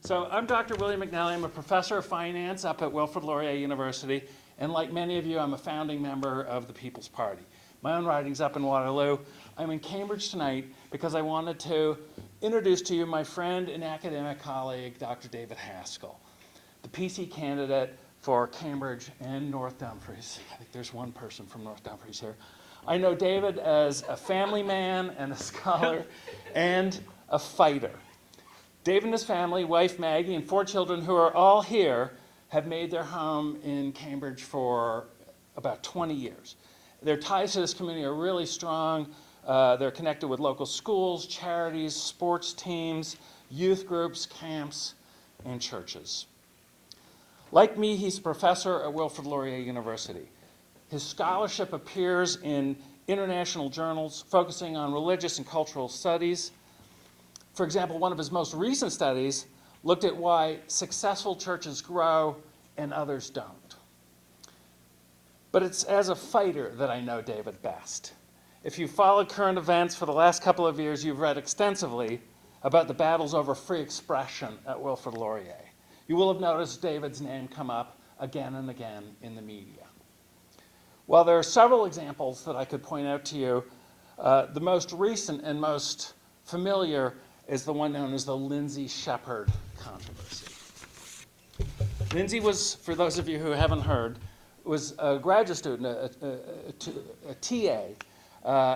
So I'm Dr. William McNally. I'm a professor of finance up at Wilfrid Laurier University, and like many of you, I'm a founding member of the People's Party. My own writing's up in Waterloo. I'm in Cambridge tonight because I wanted to introduce to you my friend and academic colleague, Dr. David Haskell, the PC candidate for Cambridge and North Dumfries. I think there's one person from North Dumfries here. I know David as a family man and a scholar and a fighter. David and his family, wife Maggie, and 4 children who are all here have made their home in Cambridge for about 20 years. Their ties to this community are really strong. They're connected with local schools, charities, sports teams, youth groups, camps, and churches. Like me, he's a professor at Wilfrid Laurier University. His scholarship appears in international journals focusing on religious and cultural studies. For example, one of his most recent studies looked at why successful churches grow and others don't. But it's as a fighter that I know David best. If you've followed current events for the last couple of years, you've read extensively about the battles over free expression at Wilfrid Laurier. You will have noticed David's name come up again and again in the media. While there are several examples that I could point out to you, the most recent and most familiar is the one known as the Lindsay Shepherd controversy. Lindsay was, for those of you who haven't heard, was a graduate student, a TA,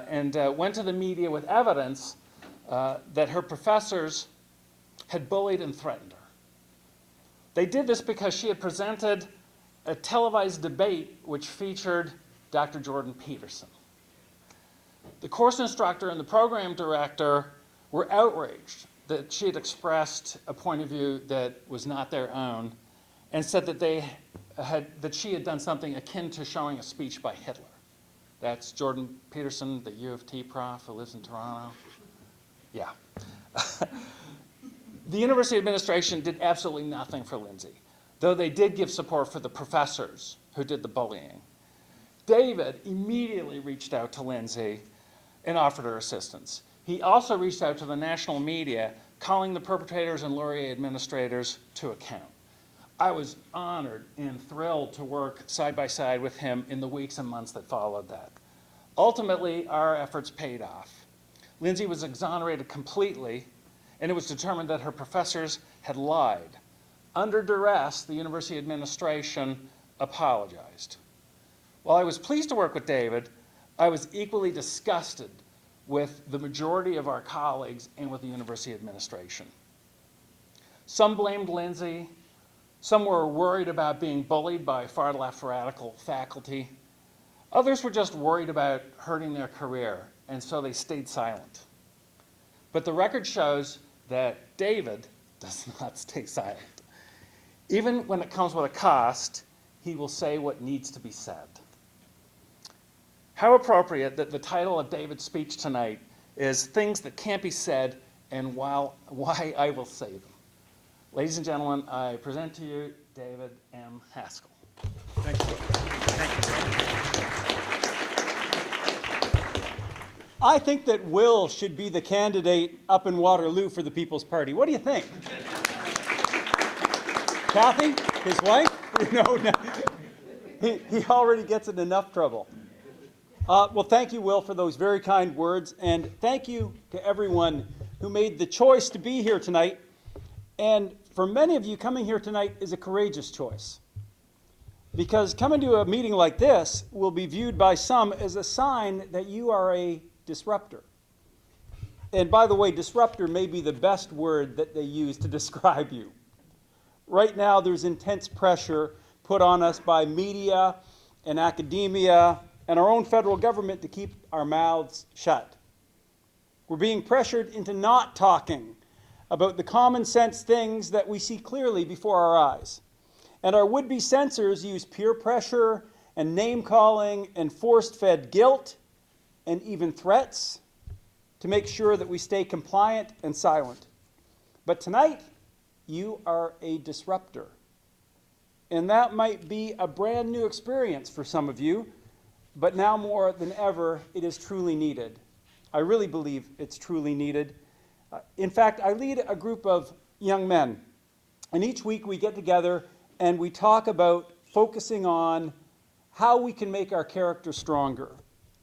and went to the media with evidence that her professors had bullied and threatened her. They did this because she had presented a televised debate which featured Dr. Jordan Peterson. The course instructor and the program director were outraged that she had expressed a point of view that was not their own and said that she had done something akin to showing a speech by Hitler. That's Jordan Peterson, the U of T prof who lives in Toronto. Yeah. The university administration did absolutely nothing for Lindsay, though they did give support for the professors who did the bullying. David immediately reached out to Lindsay and offered her assistance. He also reached out to the national media, calling the perpetrators and Laurier administrators to account. I was honored and thrilled to work side by side with him in the weeks and months that followed that. Ultimately, our efforts paid off. Lindsay was exonerated completely, and it was determined that her professors had lied. Under duress, the university administration apologized. While I was pleased to work with David, I was equally disgusted with the majority of our colleagues and with the university administration. Some blamed Lindsay. Some were worried about being bullied by far-left radical faculty. Others were just worried about hurting their career, and so they stayed silent. But the record shows that David does not stay silent. Even when it comes with a cost, he will say what needs to be said. How appropriate that the title of David's speech tonight is Things That Can't Be Said and Why I Will Say Them. Ladies and gentlemen, I present to you David M. Haskell. Thank you. I think that Will should be the candidate up in Waterloo for the People's Party. What do you think? Kathy, his wife? No. He already gets in enough trouble. Well, thank you, Will, for those very kind words, and thank you to everyone who made the choice to be here tonight. And for many of you, coming here tonight is a courageous choice, because coming to a meeting like this will be viewed by some as a sign that you are a disruptor. And by the way, disruptor may be the best word that they use to describe you. Right now, there's intense pressure put on us by media and academia and our own federal government to keep our mouths shut. We're being pressured into not talking about the common sense things that we see clearly before our eyes. And our would-be censors use peer pressure and name-calling and force-fed guilt and even threats to make sure that we stay compliant and silent. But tonight, you are a disruptor. And that might be a brand new experience for some of you, but now more than ever, it is truly needed. I really believe it's truly needed. In fact, I lead a group of young men And each week we get together and we talk about focusing on how we can make our character stronger,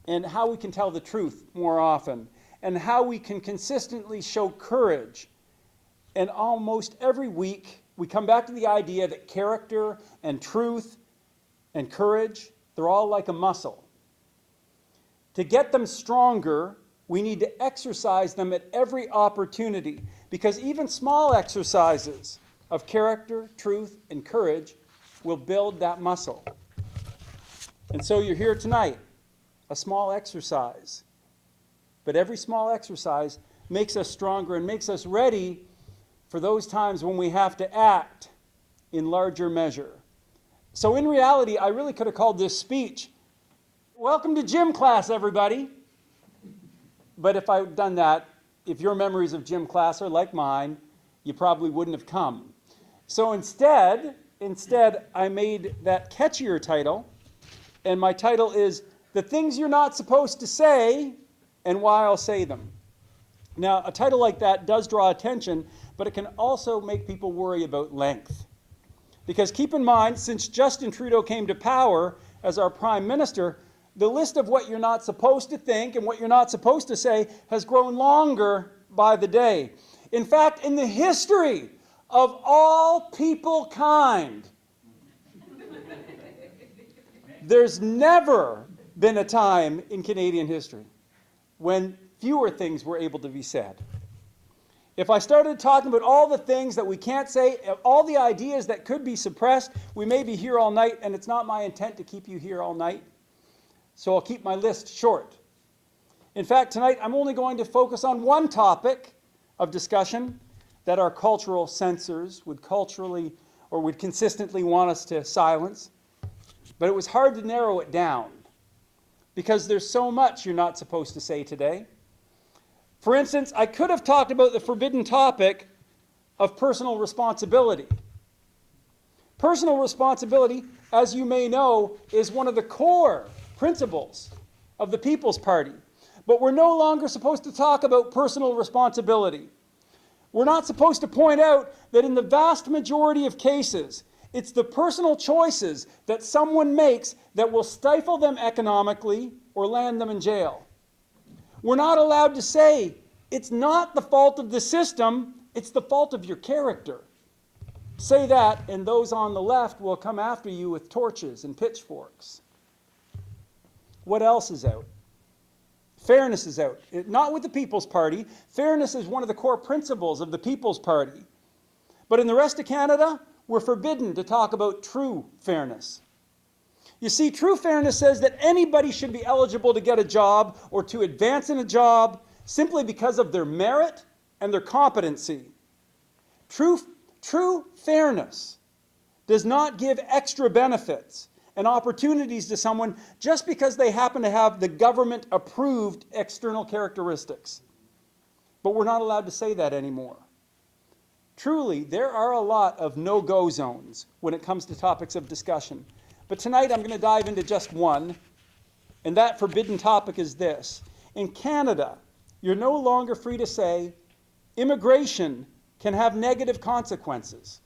and how we can tell the truth more often, and how we can consistently show courage. And almost every week we come back to the idea that character and truth and courage, they're all like a muscle. To get them stronger, we need to exercise them at every opportunity, because even small exercises of character, truth, and courage will build that muscle. And so you're here tonight, a small exercise. But every small exercise makes us stronger and makes us ready for those times when we have to act in larger measure. So in reality, I really could have called this speech, "Welcome to gym class, everybody." But if I'd done that, if your memories of gym class are like mine, you probably wouldn't have come. So instead, I made that catchier title, and my title is "The Things You're Not Supposed to Say and Why I'll Say Them." Now, a title like that does draw attention, but it can also make people worry about length. Because keep in mind, since Justin Trudeau came to power as our Prime Minister, the list of what you're not supposed to think and what you're not supposed to say has grown longer by the day. In fact, in the history of all people kind, there's never been a time in Canadian history when fewer things were able to be said. If I started talking about all the things that we can't say, all the ideas that could be suppressed, we may be here all night, and it's not my intent to keep you here all night. So I'll keep my list short. In fact, tonight I'm only going to focus on one topic of discussion that our cultural censors would consistently want us to silence. But it was hard to narrow it down because there's so much you're not supposed to say today. For instance, I could have talked about the forbidden topic of personal responsibility. Personal responsibility, as you may know, is one of the core principles of the People's Party. But we're no longer supposed to talk about personal responsibility. We're not supposed to point out that in the vast majority of cases, it's the personal choices that someone makes that will stifle them economically or land them in jail. We're not allowed to say, it's not the fault of the system, it's the fault of your character. Say that, and those on the left will come after you with torches and pitchforks. What else is out? Fairness is out. Not with the People's Party. Fairness is one of the core principles of the People's Party. But in the rest of Canada, we're forbidden to talk about true fairness. You see, true fairness says that anybody should be eligible to get a job or to advance in a job simply because of their merit and their competency. True fairness does not give extra benefits and opportunities to someone just because they happen to have the government-approved external characteristics. But we're not allowed to say that anymore. Truly, there are a lot of no-go zones when it comes to topics of discussion. But tonight I'm going to dive into just one, and that forbidden topic is this. In Canada, you're no longer free to say immigration can have negative consequences.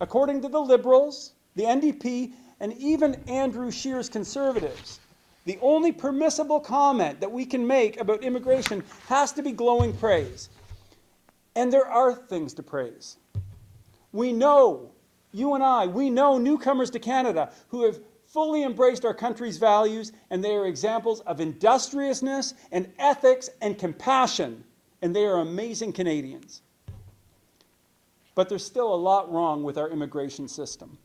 According to the Liberals, the NDP, and even Andrew Scheer's Conservatives, the only permissible comment that we can make about immigration has to be glowing praise. And there are things to praise. We know, you and I, we know newcomers to Canada who have fully embraced our country's values, and they are examples of industriousness and ethics and compassion, and they are amazing Canadians. But there's still a lot wrong with our immigration system.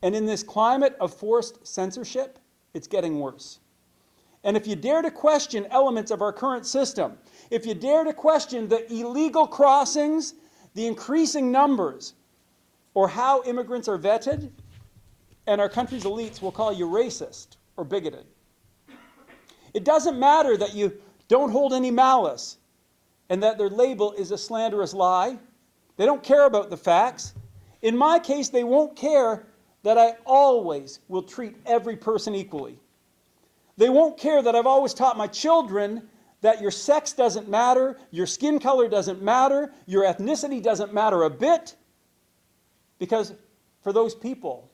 And in this climate of forced censorship, it's getting worse. And if you dare to question elements of our current system, if you dare to question the illegal crossings, the increasing numbers, or how immigrants are vetted, and our country's elites will call you racist or bigoted. It doesn't matter that you don't hold any malice and that their label is a slanderous lie. They don't care about the facts. In my case, they won't care that I always will treat every person equally. They won't care that I've always taught my children that your sex doesn't matter, your skin color doesn't matter, your ethnicity doesn't matter a bit, Because for those people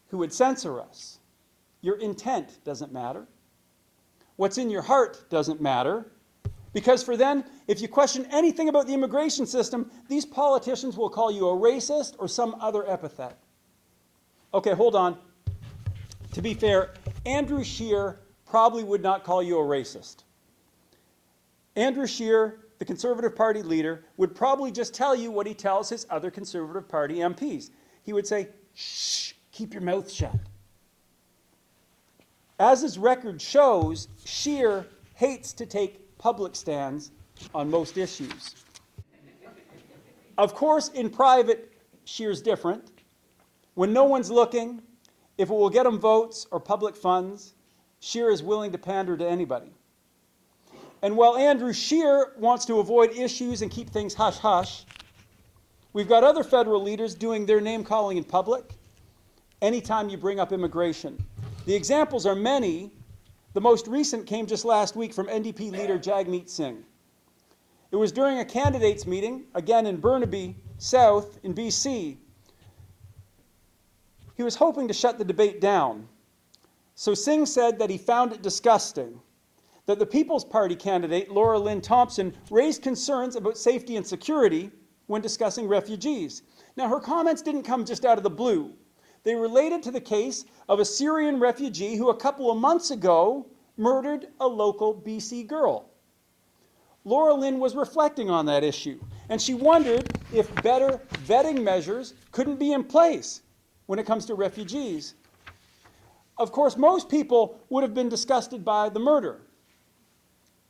who would censor us, your intent doesn't matter. What's in your heart doesn't matter. Because for them, if you question anything about the immigration system, these politicians will call you a racist or some other epithet. Okay, hold on. To be fair, Andrew Scheer probably would not call you a racist. Andrew Scheer, the Conservative Party leader, would probably just tell you what he tells his other Conservative Party MPs. He would say, shh, keep your mouth shut. As his record shows, Scheer hates to take public stands on most issues. Of course, in private, Scheer's different. When no one's looking, if it will get him votes or public funds, Scheer is willing to pander to anybody. And while Andrew Scheer wants to avoid issues and keep things hush-hush, we've got other federal leaders doing their name-calling in public anytime you bring up immigration. The examples are many. The most recent came just last week from NDP leader Jagmeet Singh. It was during a candidates meeting, again in Burnaby South in BC. He was hoping to shut the debate down. So Singh said that he found it disgusting that the People's Party candidate, Laura Lynn Thompson, raised concerns about safety and security when discussing refugees. Now, her comments didn't come just out of the blue. They related to the case of a Syrian refugee who a couple of months ago murdered a local BC girl. Laura Lynn was reflecting on that issue, and she wondered if better vetting measures couldn't be in place when it comes to refugees. Of course, most people would have been disgusted by the murder.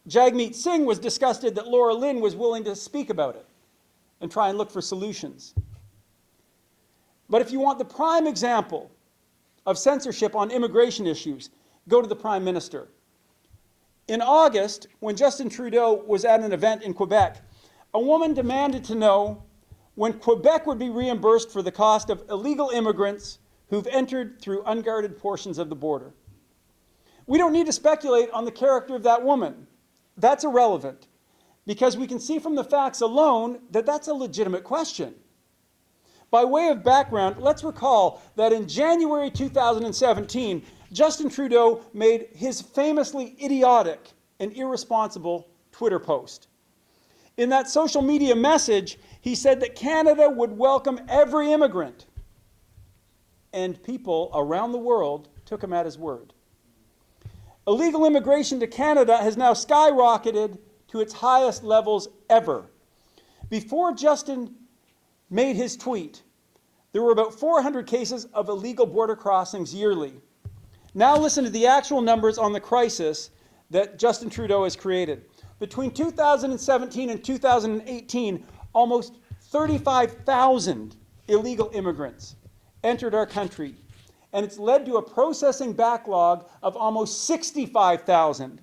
Jagmeet Singh was disgusted that Laura Lynn was willing to speak about it and try and look for solutions. But if you want the prime example of censorship on immigration issues, go to the Prime Minister. In August, when Justin Trudeau was at an event in Quebec, a woman demanded to know when Quebec would be reimbursed for the cost of illegal immigrants who've entered through unguarded portions of the border. We don't need to speculate on the character of that woman. That's irrelevant, because we can see from the facts alone that that's a legitimate question. By way of background, let's recall that in January 2017, Justin Trudeau made his famously idiotic and irresponsible Twitter post. In that social media message, he said that Canada would welcome every immigrant. And people around the world took him at his word. Illegal immigration to Canada has now skyrocketed to its highest levels ever. Before Justin made his tweet, there were about 400 cases of illegal border crossings yearly. Now listen to the actual numbers on the crisis that Justin Trudeau has created. Between 2017 and 2018, almost 35,000 illegal immigrants entered our country, and it's led to a processing backlog of almost 65,000.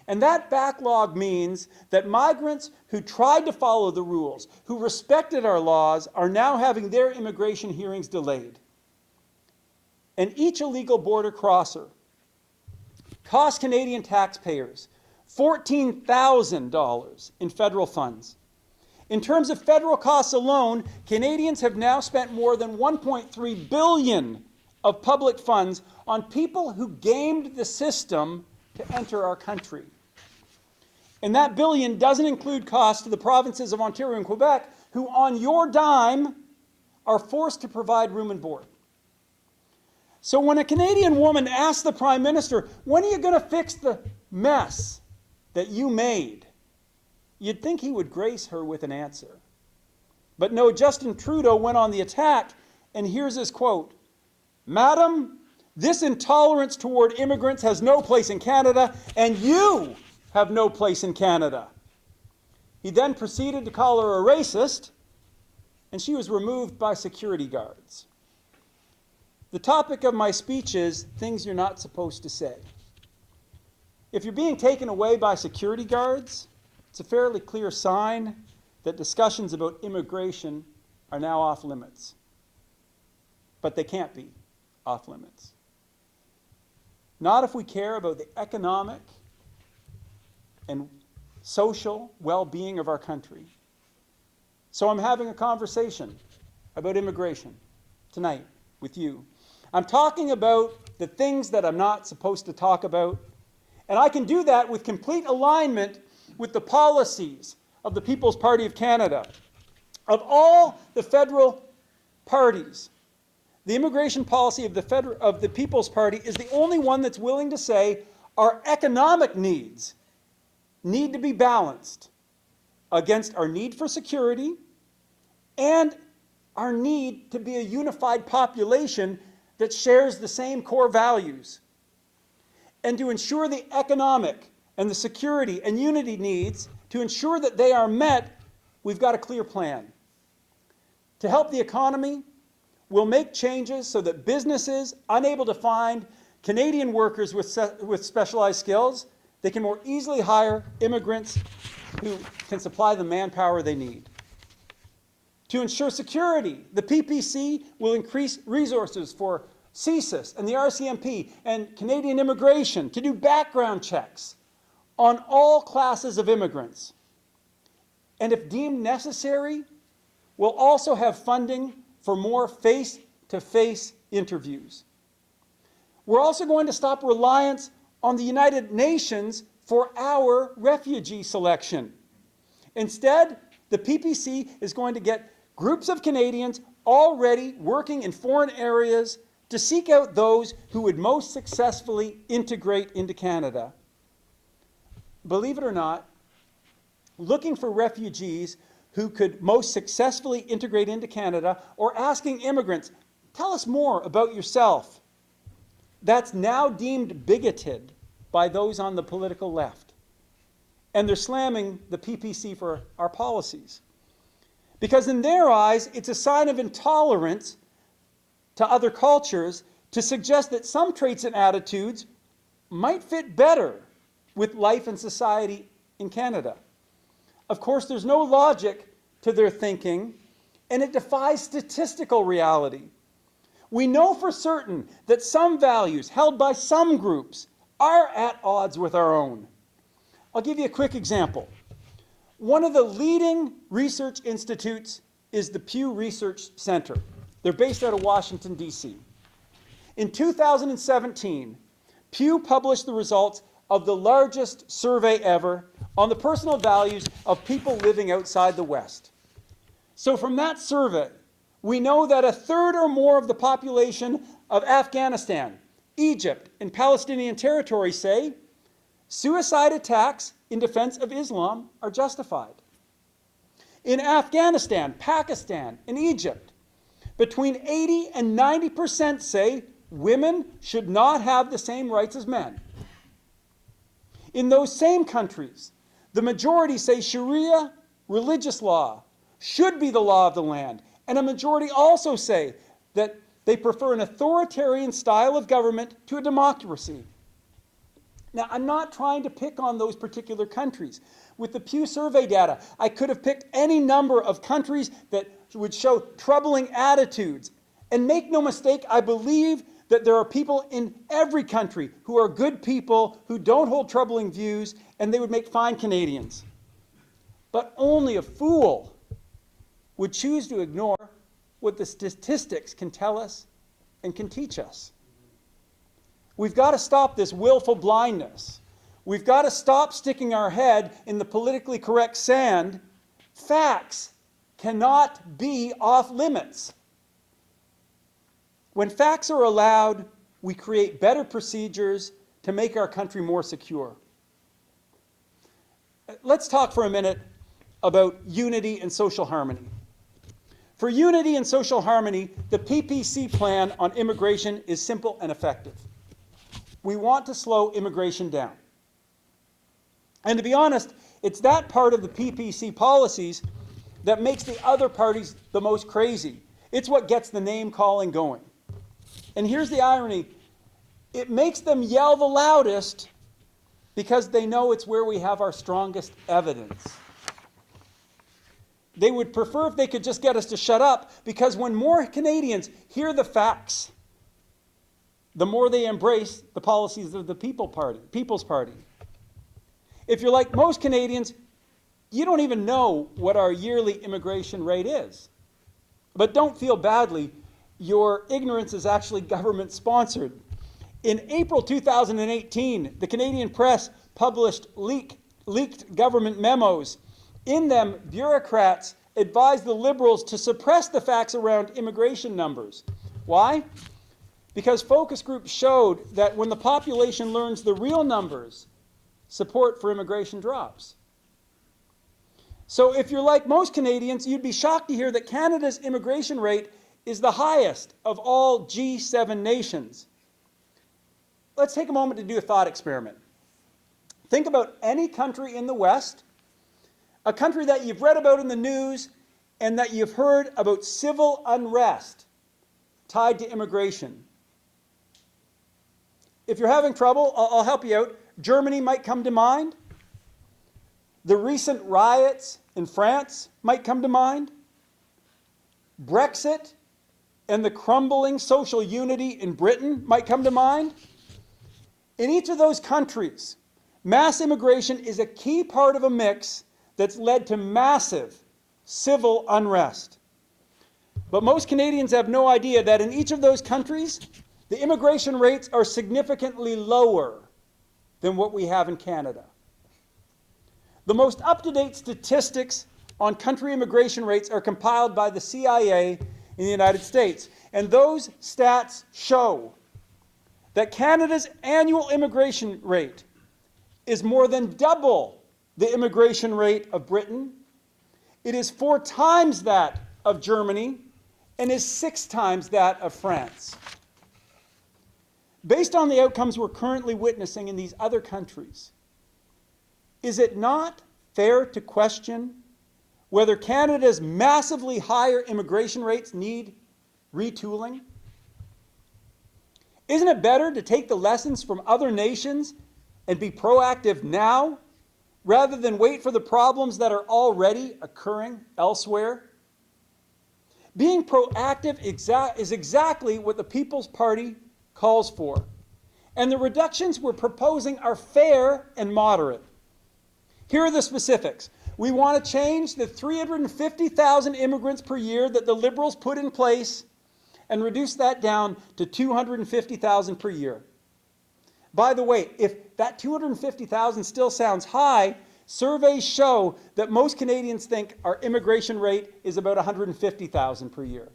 And that backlog means that migrants who tried to follow the rules, who respected our laws, are now having their immigration hearings delayed. And each illegal border crosser costs Canadian taxpayers $14,000 in federal funds. In terms of federal costs alone, Canadians have now spent more than $1.3 billion of public funds on people who gamed the system to enter our country. And that billion doesn't include costs to the provinces of Ontario and Quebec, who on your dime are forced to provide room and board. So when a Canadian woman asks the Prime Minister, when are you going to fix the mess that you made? You'd think he would grace her with an answer. But no, Justin Trudeau went on the attack, and here's his quote: "Madam, this intolerance toward immigrants has no place in Canada, and you have no place in Canada." He then proceeded to call her a racist, and she was removed by security guards. The topic of my speech is things you're not supposed to say. If you're being taken away by security guards, it's a fairly clear sign that discussions about immigration are now off limits. But they can't be off limits. Not if we care about the economic and social well-being of our country. So I'm having a conversation about immigration tonight with you. I'm talking about the things that I'm not supposed to talk about, and I can do that with complete alignment with the policies of the People's Party of Canada. Of all the federal parties, the immigration policy of the People's Party is the only one that's willing to say our economic needs need to be balanced against our need for security and our need to be a unified population that shares the same core values. And to ensure the economic and the security and unity needs, to ensure that they are met, we've got a clear plan. To help the economy, we'll make changes so that businesses unable to find Canadian workers with specialized skills, they can more easily hire immigrants who can supply the manpower they need. To ensure security, the PPC will increase resources for CSIS and the RCMP and Canadian immigration to do background checks on all classes of immigrants. And if deemed necessary, we'll also have funding for more face-to-face interviews. We're also going to stop reliance on the United Nations for our refugee selection. Instead, the PPC is going to get groups of Canadians already working in foreign areas to seek out those who would most successfully integrate into Canada. Believe it or not, looking for refugees who could most successfully integrate into Canada, or asking immigrants, tell us more about yourself, that's now deemed bigoted by those on the political left. And they're slamming the PPC for our policies. Because in their eyes, it's a sign of intolerance to other cultures to suggest that some traits and attitudes might fit better with life and society in Canada. Of course, there's no logic to their thinking, and it defies statistical reality. We know for certain that some values held by some groups are at odds with our own. I'll give you a quick example. One of the leading research institutes is the Pew Research Center. They're based out of Washington, D.C. In 2017, Pew published the results of the largest survey ever on the personal values of people living outside the West. So from that survey, we know that a third or more of the population of Afghanistan, Egypt, and Palestinian territory say suicide attacks in defense of Islam are justified. In Afghanistan, Pakistan, and Egypt, between 80 and 90% say women should not have the same rights as men. In those same countries, the majority say Sharia religious law should be the law of the land, and a majority also say that they prefer an authoritarian style of government to a democracy. Now, I'm not trying to pick on those particular countries. With the Pew survey data, I could have picked any number of countries that would show troubling attitudes. And make no mistake, I believe that there are people in every country who are good people, who don't hold troubling views, and they would make fine Canadians. But only a fool would choose to ignore what the statistics can tell us and can teach us. We've got to stop this willful blindness. We've got to stop sticking our head in the politically correct sand. Facts cannot be off limits. When facts are allowed, we create better procedures to make our country more secure. Let's talk for a minute about unity and social harmony. For unity and social harmony, the PPC plan on immigration is simple and effective. We want to slow immigration down. And to be honest, it's that part of the PPC policies that makes the other parties the most crazy. It's what gets the name-calling going. And here's the irony. It makes them yell the loudest because they know it's where we have our strongest evidence. They would prefer if they could just get us to shut up, because when more Canadians hear the facts, the more they embrace the policies of the People's Party. If you're like most Canadians, you don't even know what our yearly immigration rate is. But don't feel badly. Your ignorance is actually government-sponsored. In April 2018, the Canadian press published leaked government memos. In them, bureaucrats advised the Liberals to suppress the facts around immigration numbers. Why? Because focus groups showed that when the population learns the real numbers, support for immigration drops. So if you're like most Canadians, you'd be shocked to hear that Canada's immigration rate is the highest of all G7 nations. Let's take a moment to do a thought experiment. Think about any country in the West, a country that you've read about in the news and that you've heard about civil unrest tied to immigration. If you're having trouble, I'll help you out. Germany might come to mind. The recent riots in France might come to mind. Brexit and the crumbling social unity in Britain might come to mind. In each of those countries, mass immigration is a key part of a mix that's led to massive civil unrest. But most Canadians have no idea that in each of those countries, the immigration rates are significantly lower than what we have in Canada. The most up-to-date statistics on country immigration rates are compiled by the CIA in the United States. And those stats show that Canada's annual immigration rate is more than double the immigration rate of Britain. It is 4 times that of Germany and is 6 times that of France. Based on the outcomes we're currently witnessing in these other countries, is it not fair to question whether Canada's massively higher immigration rates need retooling? Isn't it better to take the lessons from other nations and be proactive now rather than wait for the problems that are already occurring elsewhere? Being proactive is exactly what the People's Party calls for. And the reductions we're proposing are fair and moderate. Here are the specifics. We want to change the 350,000 immigrants per year that the Liberals put in place and reduce that down to 250,000 per year. By the way, if that 250,000 still sounds high, surveys show that most Canadians think our immigration rate is about 150,000 per year.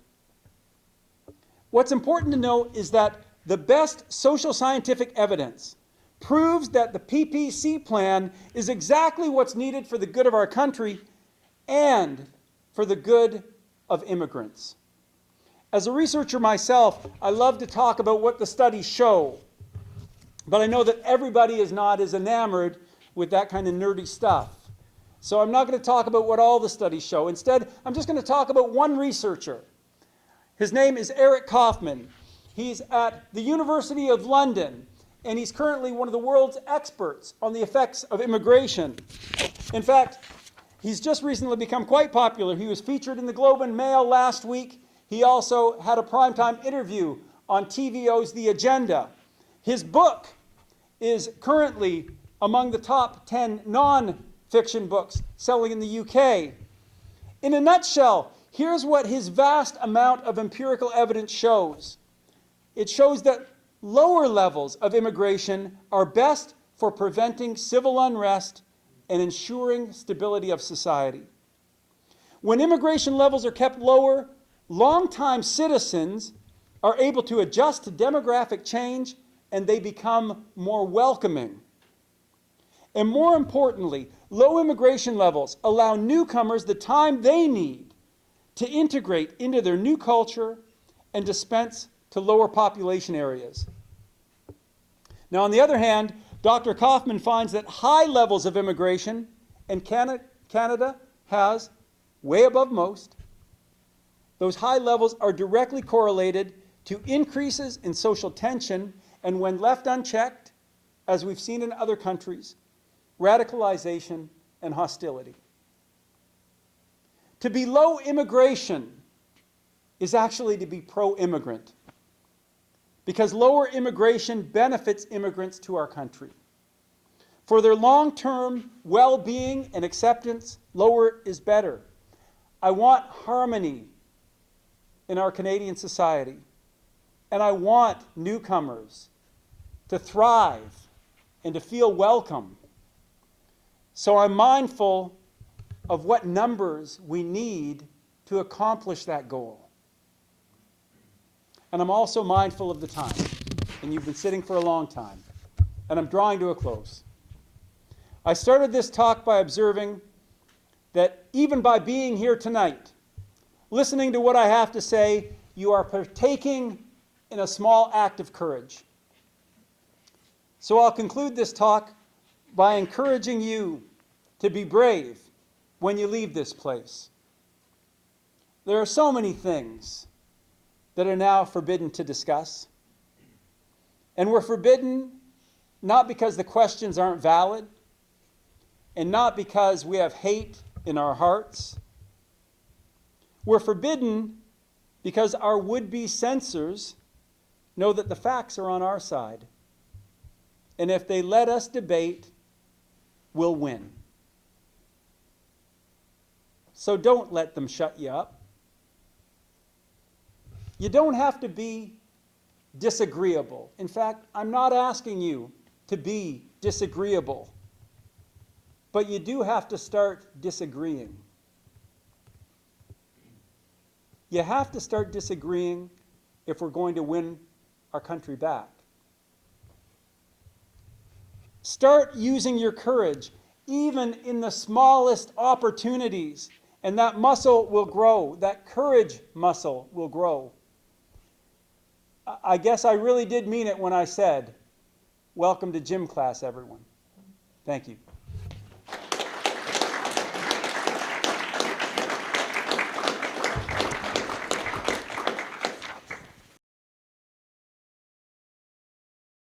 What's important to know is that the best social scientific evidence proves that the PPC plan is exactly what's needed for the good of our country and for the good of immigrants. As a researcher myself, I love to talk about what the studies show, but I know that everybody is not as enamored with that kind of nerdy stuff. So I'm not going to talk about what all the studies show. Instead, I'm just going to talk about one researcher. His name is Eric Kaufman. He's at the University of London, and he's currently one of the world's experts on the effects of immigration. In fact, he's just recently become quite popular. He was featured in the Globe and Mail last week. He also had a primetime interview on TVO's The Agenda. His book is currently among the top 10 non-fiction books selling in the UK. In a nutshell, here's what his vast amount of empirical evidence shows. It shows that lower levels of immigration are best for preventing civil unrest and ensuring stability of society. When immigration levels are kept lower, long-time citizens are able to adjust to demographic change and they become more welcoming. And more importantly, low immigration levels allow newcomers the time they need to integrate into their new culture and dispense to lower population areas. Now, on the other hand, Dr. Kaufman finds that high levels of immigration, and Canada has way above most, those high levels are directly correlated to increases in social tension, and when left unchecked, as we've seen in other countries, radicalization and hostility. To be low immigration is actually to be pro-immigrant, because lower immigration benefits immigrants to our country. For their long-term well-being and acceptance, lower is better. I want harmony in our Canadian society. And I want newcomers to thrive and to feel welcome. So I'm mindful of what numbers we need to accomplish that goal. And I'm also mindful of the time. And you've been sitting for a long time. And I'm drawing to a close. I started this talk by observing that even by being here tonight, listening to what I have to say, you are partaking in a small act of courage. So I'll conclude this talk by encouraging you to be brave when you leave this place. There are so many things that are now forbidden to discuss. And we're forbidden not because the questions aren't valid, and not because we have hate in our hearts. We're forbidden because our would-be censors know that the facts are on our side. And if they let us debate, we'll win. So don't let them shut you up. You don't have to be disagreeable. In fact, I'm not asking you to be disagreeable. But you do have to start disagreeing. You have to start disagreeing if we're going to win our country back. Start using your courage, even in the smallest opportunities, and that muscle will grow. That courage muscle will grow. I guess I really did mean it when I said, welcome to gym class, everyone. Thank you.